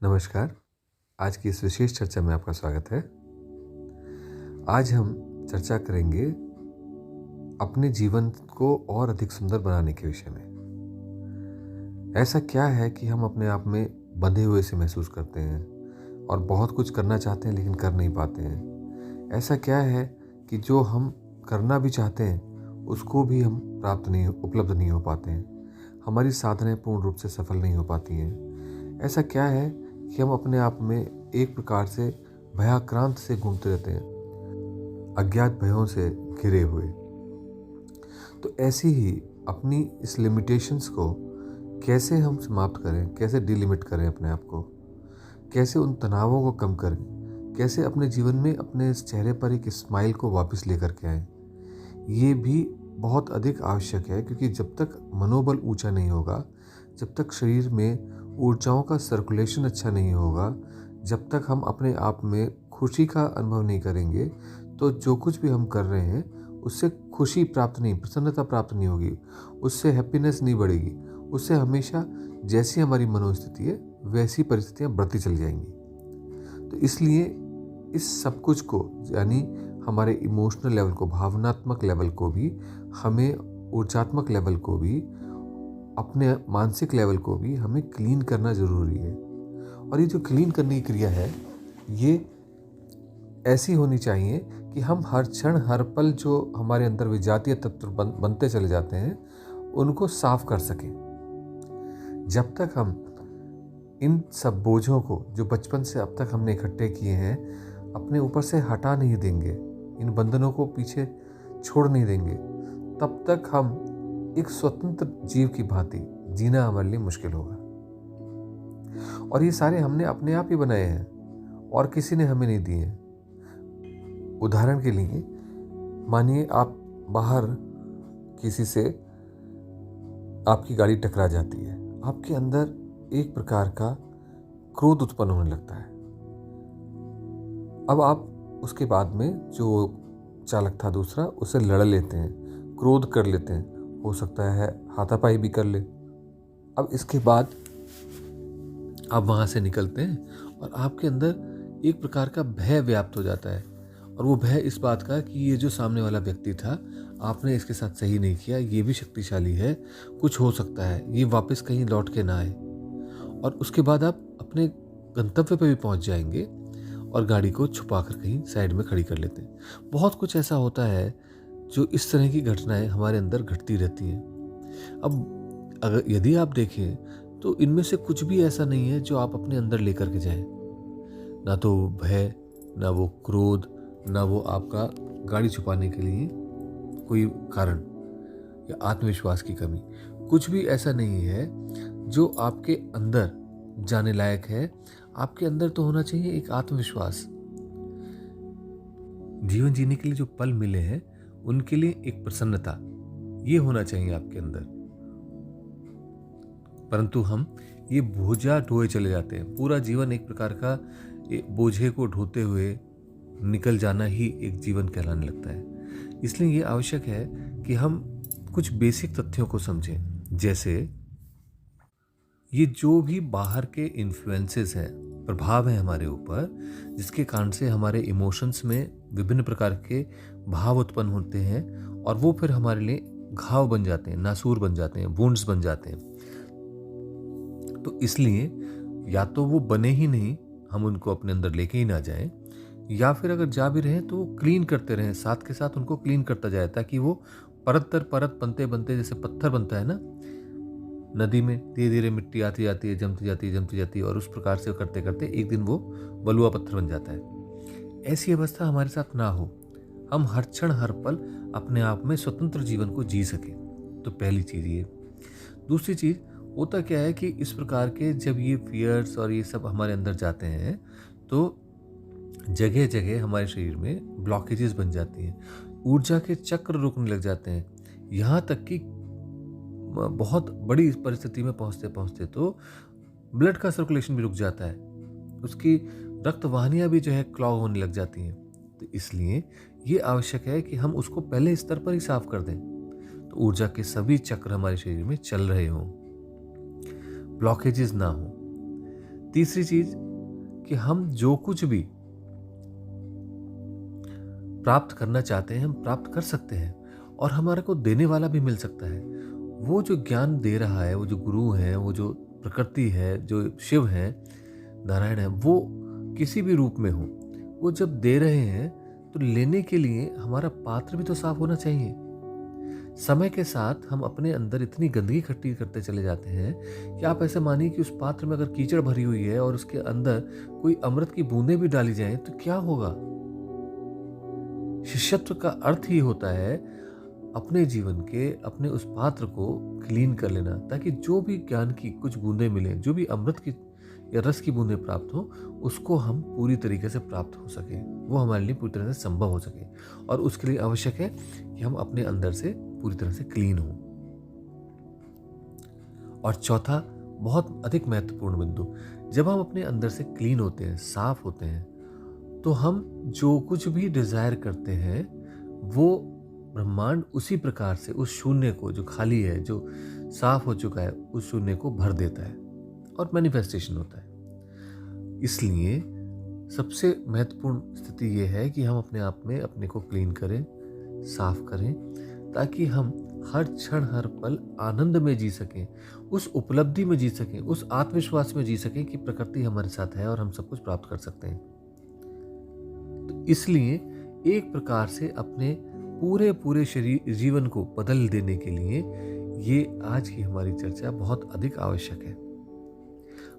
नमस्कार। आज की इस विशेष चर्चा में आपका स्वागत है। आज हम चर्चा करेंगे अपने जीवन को और अधिक सुंदर बनाने के विषय में। ऐसा क्या है कि हम अपने आप में बंधे हुए से महसूस करते हैं और बहुत कुछ करना चाहते हैं लेकिन कर नहीं पाते हैं। ऐसा क्या है कि जो हम करना भी चाहते हैं उसको भी हम उपलब्ध नहीं हो पाते हैं। हमारी साधनाएं पूर्ण रूप से सफल नहीं हो पाती हैं। ऐसा क्या है कि हम अपने आप में एक प्रकार से भयाक्रांत से घूमते रहते हैं, अज्ञात भयों से घिरे हुए। तो ऐसी ही अपनी इस लिमिटेशंस को कैसे हम समाप्त करें, कैसे डिलिमिट करें अपने आप को, कैसे उन तनावों को कम करें, कैसे अपने जीवन में अपने इस चेहरे पर एक स्माइल को वापस लेकर के आएं, ये भी बहुत अधिक आवश्यक है। क्योंकि जब तक मनोबल ऊंचा नहीं होगा, जब तक शरीर में ऊर्जाओं का सर्कुलेशन अच्छा नहीं होगा, जब तक हम अपने आप में खुशी का अनुभव नहीं करेंगे, तो जो कुछ भी हम कर रहे हैं उससे खुशी प्राप्त नहीं, प्रसन्नता प्राप्त नहीं होगी, उससे हैप्पीनेस नहीं बढ़ेगी। उससे हमेशा जैसी हमारी मनोस्थिति है वैसी परिस्थितियाँ बढ़ती चली जाएंगी। तो इसलिए इस सब कुछ को, यानी हमारे इमोशनल लेवल को, भावनात्मक लेवल को भी, हमें ऊर्जात्मक लेवल को भी, अपने मानसिक लेवल को भी हमें क्लीन करना ज़रूरी है। और ये जो क्लीन करने की क्रिया है, ये ऐसी होनी चाहिए कि हम हर क्षण हर पल जो हमारे अंदर विजातीय तत्व बनते चले जाते हैं उनको साफ कर सकें। जब तक हम इन सब बोझों को जो बचपन से अब तक हमने इकट्ठे किए हैं अपने ऊपर से हटा नहीं देंगे, इन बंधनों को पीछे छोड़ नहीं देंगे, तब तक हम एक स्वतंत्र जीव की भांति जीना हमारे लिए मुश्किल होगा। और ये सारे हमने अपने आप ही बनाए हैं और किसी ने हमें नहीं दिए हैं। उदाहरण के लिए मानिए आप बाहर किसी से आपकी गाड़ी टकरा जाती है, आपके अंदर एक प्रकार का क्रोध उत्पन्न होने लगता है। अब आप उसके बाद में जो चालक था दूसरा, उसे लड़ लेते हैं, क्रोध कर लेते हैं, हो सकता है हाथापाई भी कर ले। अब इसके बाद आप वहाँ से निकलते हैं और आपके अंदर एक प्रकार का भय व्याप्त हो जाता है। और वो भय इस बात का कि ये जो सामने वाला व्यक्ति था, आपने इसके साथ सही नहीं किया, ये भी शक्तिशाली है, कुछ हो सकता है ये वापस कहीं लौट के ना आए। और उसके बाद आप अपने गंतव्य पे भी पहुँच जाएंगे और गाड़ी को छुपा कर कहीं साइड में खड़ी कर लेते हैं। बहुत कुछ ऐसा होता है जो इस तरह की घटनाएं हमारे अंदर घटती रहती हैं। अब अगर यदि आप देखें तो इनमें से कुछ भी ऐसा नहीं है जो आप अपने अंदर लेकर के जाएं। ना तो भय, ना वो क्रोध, ना वो आपका गाड़ी छुपाने के लिए कोई कारण या आत्मविश्वास की कमी, कुछ भी ऐसा नहीं है जो आपके अंदर जाने लायक है। आपके अंदर तो होना चाहिए एक आत्मविश्वास। जीवन जीने के लिए जो पल मिले हैं उनके लिए एक प्रसन्नता, ये होना चाहिए आपके अंदर। परंतु हम ये बोझा ढोए चले जाते हैं। पूरा जीवन एक प्रकार का बोझे को ढोते हुए निकल जाना ही एक जीवन कहलाने लगता है। इसलिए ये आवश्यक है कि हम कुछ बेसिक तथ्यों को समझें। जैसे ये जो भी बाहर के इन्फ्लुएंसेस हैं, प्रभाव है हमारे ऊपर, जिसके कारण से हमारे इमोशंस में विभिन्न प्रकार के भाव उत्पन्न होते हैं और वो फिर हमारे लिए घाव बन जाते हैं, नासूर बन जाते हैं, वुंड्स बन जाते हैं। तो इसलिए या तो वो बने ही नहीं, हम उनको अपने अंदर लेके ही ना जाएं, या फिर अगर जा भी रहे तो क्लीन करते रहें, साथ के साथ उनको क्लीन करता जाए, ताकि वो परत दर परत बनते बनते, जैसे पत्थर बनता है ना नदी में, धीरे धीरे मिट्टी आती जाती है, जमती जाती है और उस प्रकार से करते करते एक दिन वो बलुआ पत्थर बन जाता है। ऐसी अवस्था हमारे साथ ना हो, हम हर क्षण हर पल अपने आप में स्वतंत्र जीवन को जी सकें। तो पहली चीज़ ये। दूसरी चीज़, होता क्या है कि इस प्रकार के जब ये फियर्स और ये सब हमारे अंदर जाते हैं तो जगह जगह हमारे शरीर में ब्लॉकेजेस बन जाती हैं, ऊर्जा के चक्र रुकने लग जाते हैं, यहाँ तक कि बहुत बड़ी परिस्थिति में पहुँचते पहुँचते तो ब्लड का सर्कुलेशन भी रुक जाता है, उसकी रक्त वाहिनियाँ भी जो है क्लॉग होने लग जाती हैं। तो इसलिए ये आवश्यक है कि हम उसको पहले स्तर पर ही साफ कर दें, तो ऊर्जा के सभी चक्र हमारे शरीर में चल रहे हों, ब्लॉकेजेस ना हो। तीसरी चीज कि हम जो कुछ भी प्राप्त करना चाहते हैं हम प्राप्त कर सकते हैं, और हमारे को देने वाला भी मिल सकता है। वो जो ज्ञान दे रहा है, वो जो गुरु है, वो जो प्रकृति है, जो शिव है, नारायण है, वो किसी भी रूप में हो, वो जब दे रहे हैं तो लेने के लिए हमारा पात्र भी तो साफ होना चाहिए। समय के साथ हम अपने अंदर इतनी गंदगी इकट्ठी करते चले जाते हैं कि आप ऐसे मानिए कि उस पात्र में अगर कीचड़ भरी हुई है और उसके अंदर कोई अमृत की बूंदें भी डाली जाएं तो क्या होगा। शिष्यत्व का अर्थ ही होता है अपने जीवन के अपने उस पात्र को क्लीन कर लेना, ताकि जो भी ज्ञान की कुछ बूंदें मिलें, जो भी अमृत की या रस की बूंदें प्राप्त हो, उसको हम पूरी तरीके से प्राप्त हो सके, वो हमारे लिए पूरी तरह से संभव हो सके। और उसके लिए आवश्यक है कि हम अपने अंदर से पूरी तरह से क्लीन हों। और चौथा बहुत अधिक महत्वपूर्ण बिंदु, जब हम अपने अंदर से क्लीन होते हैं, साफ होते हैं, तो हम जो कुछ भी डिजायर करते हैं वो ब्रह्मांड उसी प्रकार से उस शून्य को, जो खाली है, जो साफ हो चुका है, उस शून्य को भर देता है और मैनिफेस्टेशन होता है। इसलिए सबसे महत्वपूर्ण स्थिति यह है कि हम अपने आप में अपने को क्लीन करें, साफ करें, ताकि हम हर क्षण हर पल आनंद में जी सकें, उस उपलब्धि में जी सकें, उस आत्मविश्वास में जी सकें कि प्रकृति हमारे साथ है और हम सब कुछ प्राप्त कर सकते हैं। तो इसलिए एक प्रकार से अपने पूरे शरीर जीवन को बदल देने के लिए ये आज की हमारी चर्चा बहुत अधिक आवश्यक है।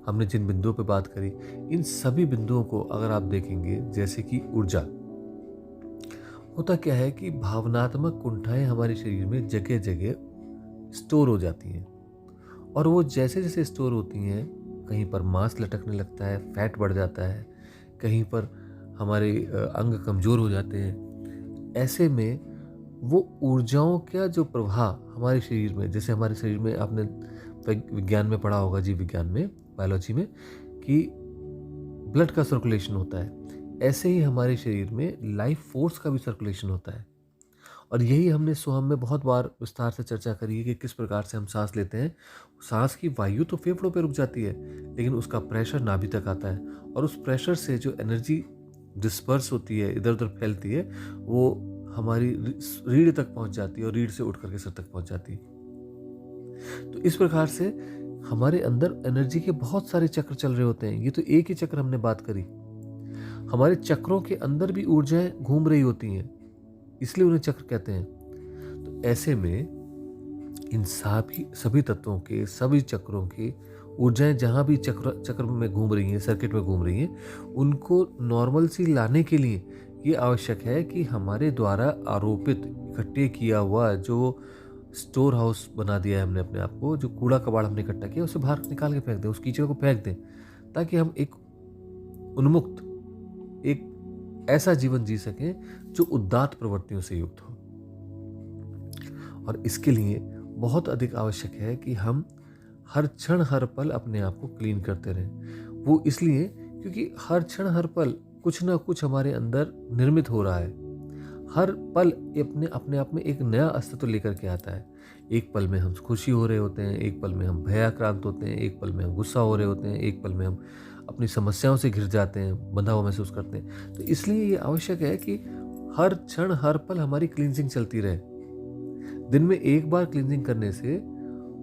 हमने जिन बिंदुओं पर बात करी, इन सभी बिंदुओं को अगर आप देखेंगे, जैसे कि ऊर्जा, होता क्या है कि भावनात्मक कुंठाएं हमारे शरीर में जगह जगह स्टोर हो जाती हैं, और वो जैसे जैसे स्टोर होती हैं, कहीं पर मांस लटकने लगता है, फैट बढ़ जाता है, कहीं पर हमारे अंग कमजोर हो जाते हैं। ऐसे में वो ऊर्जाओं का जो प्रवाह हमारे शरीर में, जैसे हमारे शरीर में आपने विज्ञान में पढ़ा होगा, जीव विज्ञान में, बायोलॉजी में, कि ब्लड का सर्कुलेशन होता है, ऐसे ही हमारे शरीर में लाइफ फोर्स का भी सर्कुलेशन होता है। और यही हमने सोहम में बहुत बार विस्तार से चर्चा करी है कि किस प्रकार से हम सांस लेते हैं। सांस की वायु तो फेफड़ों पे रुक जाती है, लेकिन उसका प्रेशर नाभि तक आता है, और उस प्रेशर से जो एनर्जी डिस्पर्स होती है, इधर उधर फैलती है, वो हमारी रीढ़ तक पहुंच जाती है और रीढ़ से उठ करके सर तक पहुंच जाती है। तो इस प्रकार से हमारे अंदर एनर्जी के बहुत सारे चक्र चल रहे होते हैं। ये तो एक ही चक्र हमने बात करी, हमारे चक्रों के अंदर भी ऊर्जाएं घूम रही होती हैं, इसलिए उन्हें चक्र कहते हैं। तो ऐसे में इन सभी तत्वों के, सभी चक्रों की ऊर्जाएं जहां भी चक्र में घूम रही हैं, सर्किट में घूम रही हैं, उनको नॉर्मल सी लाने के लिए ये आवश्यक है कि हमारे द्वारा आरोपित, इकट्ठे किया हुआ जो स्टोर हाउस बना दिया है हमने अपने आप को, जो कूड़ा कबाड़ हमने इकट्ठा किया, उसे बाहर निकाल के फेंक दें, उस कीचड़ को फेंक दें, ताकि हम एक उन्मुक्त, एक ऐसा जीवन जी सकें जो उदात्त प्रवृत्तियों से युक्त हो। और इसके लिए बहुत अधिक आवश्यक है कि हम हर क्षण हर पल अपने आप को क्लीन करते रहें। वो इसलिए क्योंकि हर क्षण हर पल कुछ ना कुछ हमारे अंदर निर्मित हो रहा है। हर पल अपने आप में एक नया अस्तित्व लेकर के आता है। एक पल में हम खुशी हो रहे होते हैं, एक पल में हम भयाक्रांत होते हैं, एक पल में हम गुस्सा हो रहे होते हैं, एक पल में हम अपनी समस्याओं से घिर जाते हैं, बंधा हुआ महसूस करते हैं। तो इसलिए ये आवश्यक है कि हर क्षण हर पल हमारी क्लींजिंग चलती रहे। दिन में एक बार क्लींजिंग करने से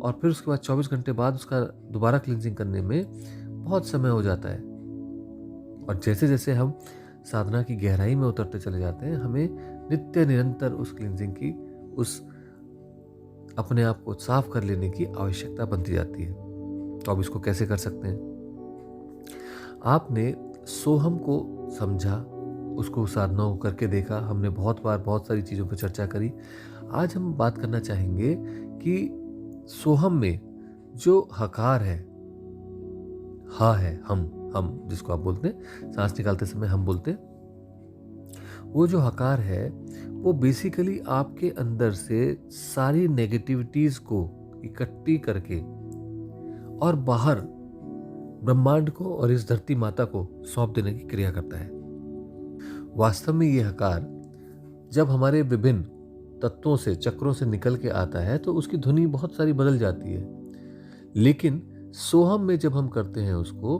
और फिर उसके बाद 24 घंटे बाद उसका दोबारा क्लींजिंग करने में बहुत समय हो जाता है। और जैसे जैसे हम साधना की गहराई में उतरते चले जाते हैं, हमें नित्य निरंतर उस क्लींजिंग की, उस अपने आप को साफ कर लेने की आवश्यकता बनती जाती है। तो आप इसको कैसे कर सकते हैं? आपने सोहम को समझा, उसको साधना को करके देखा। हमने बहुत बार बहुत सारी चीज़ों पर चर्चा करी। आज हम बात करना चाहेंगे कि सोहम में जो हकार है, हा है, हम जिसको आप बोलते हैं, सांस निकालते समय हम बोलते हैं, वो जो हकार है वो बेसिकली आपके अंदर से सारी नेगेटिविटीज को इकट्ठी करके और बाहर ब्रह्मांड को और इस धरती माता को सौंप देने की क्रिया करता है। वास्तव में ये हकार जब हमारे विभिन्न तत्वों से, चक्रों से निकल के आता है तो उसकी ध्वनि बहुत सारी बदल जाती है, लेकिन सोहम में जब हम करते हैं उसको,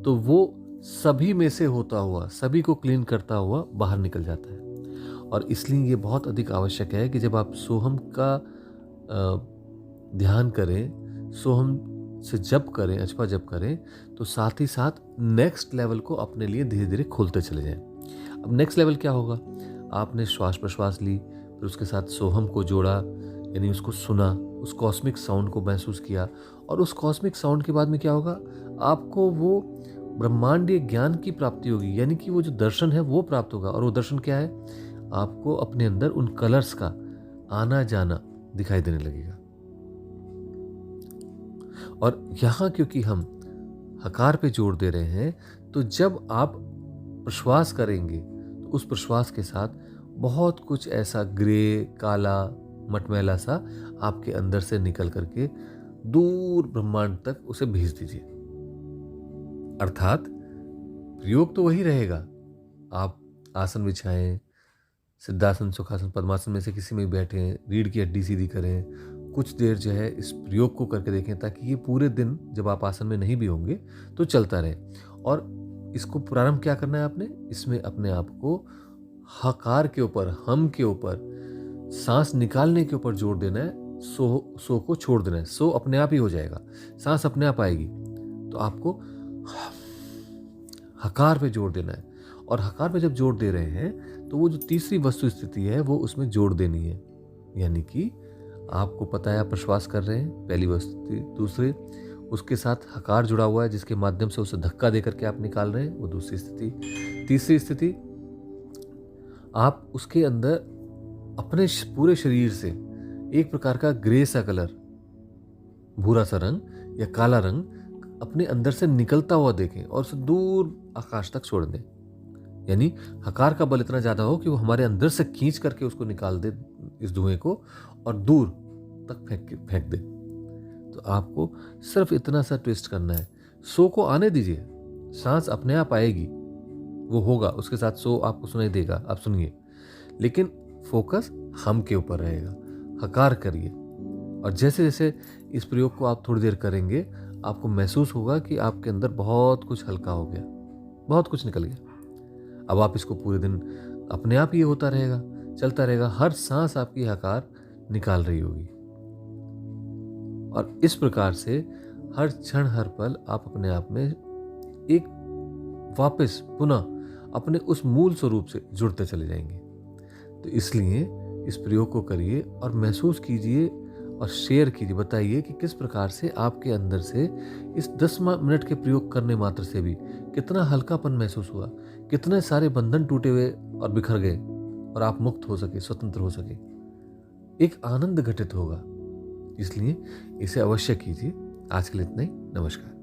तो वो सभी में से होता हुआ, सभी को क्लीन करता हुआ बाहर निकल जाता है। और इसलिए ये बहुत अधिक आवश्यक है कि जब आप सोहम का ध्यान करें, सोहम से जप करें, अजपा जप करें, तो साथ ही साथ नेक्स्ट लेवल को अपने लिए धीरे धीरे खोलते चले जाएं। अब नेक्स्ट लेवल क्या होगा? आपने श्वास प्रश्वास ली, फिर उसके साथ सोहम को जोड़ा, यानी उसको सुना, उस कॉस्मिक साउंड को महसूस किया, और उस कॉस्मिक साउंड के बाद में क्या होगा? आपको वो ब्रह्मांडीय ज्ञान की प्राप्ति होगी, यानी कि वो जो दर्शन है वो प्राप्त होगा। और वो दर्शन क्या है? आपको अपने अंदर उन कलर्स का आना जाना दिखाई देने लगेगा। और यहाँ क्योंकि हम हकार पे जोर दे रहे हैं, तो जब आप प्रश्वास करेंगे तो उस प्रश्वास के साथ बहुत कुछ ऐसा ग्रे, काला, मटमैला सा आपके अंदर से निकल करके दूर ब्रह्मांड तक उसे भेज दीजिए। अर्थात प्रयोग तो वही रहेगा। आप आसन बिछाएं, सिद्धासन, सुखासन, पद्मासन में से किसी में बैठें, रीढ़ की हड्डी सीधी करें, कुछ देर जो है इस प्रयोग को करके देखें, ताकि ये पूरे दिन जब आप आसन में नहीं भी होंगे तो चलता रहे। और इसको प्रारंभ क्या करना है आपने? इसमें अपने आप को हकार के ऊपर, हम के ऊपर, सांस निकालने के ऊपर जोर देना है। सो को छोड़ देना है। सो अपने आप ही हो जाएगा, सांस अपने आप आएगी। तो आपको हकार पे जोर देना है। और हकार पे जब जोर दे रहे हैं तो वो जो तीसरी वस्तु स्थिति है वो उसमें जोड़ देनी है। यानी कि आपको पता है आप प्रश्वास कर रहे हैं, पहली वस्तु। दूसरे, उसके साथ हकार जुड़ा हुआ है जिसके माध्यम से उसे धक्का दे करके आप निकाल रहे हैं, वो दूसरी स्थिति। तीसरी स्थिति, आप उसके अंदर अपने पूरे शरीर से एक प्रकार का ग्रे सा कलर, भूरा सा रंग या काला रंग अपने अंदर से निकलता हुआ देखें और उसे दूर आकाश तक छोड़ दें। यानी हकार का बल इतना ज्यादा हो कि वो हमारे अंदर से खींच करके उसको निकाल दे, इस धुएं को, और दूर तक फेंक दे। तो आपको सिर्फ इतना सा ट्विस्ट करना है। सो को आने दीजिए, सांस अपने आप आएगी, वो होगा, उसके साथ सो आपको सुनाई देगा, आप सुनिए। लेकिन फोकस हम के ऊपर रहेगा। हकार करिए। और जैसे जैसे इस प्रयोग को आप थोड़ी देर करेंगे, आपको महसूस होगा कि आपके अंदर बहुत कुछ हल्का हो गया, बहुत कुछ निकल गया। अब आप इसको पूरे दिन अपने आप ये होता रहेगा, चलता रहेगा। हर सांस आपकी हकार निकाल रही होगी। और इस प्रकार से हर क्षण, हर पल आप अपने आप में एक वापस पुनः अपने उस मूल स्वरूप से जुड़ते चले जाएंगे। तो इसलिए इस प्रयोग को करिए और महसूस कीजिए और शेयर कीजिए, बताइए कि किस प्रकार से आपके अंदर से इस 10 मिनट के प्रयोग करने मात्र से भी कितना हल्कापन महसूस हुआ, कितने सारे बंधन टूटे हुए और बिखर गए और आप मुक्त हो सके, स्वतंत्र हो सके। एक आनंद घटित होगा। इसलिए इसे अवश्य कीजिए। आज के लिए इतना ही। नमस्कार।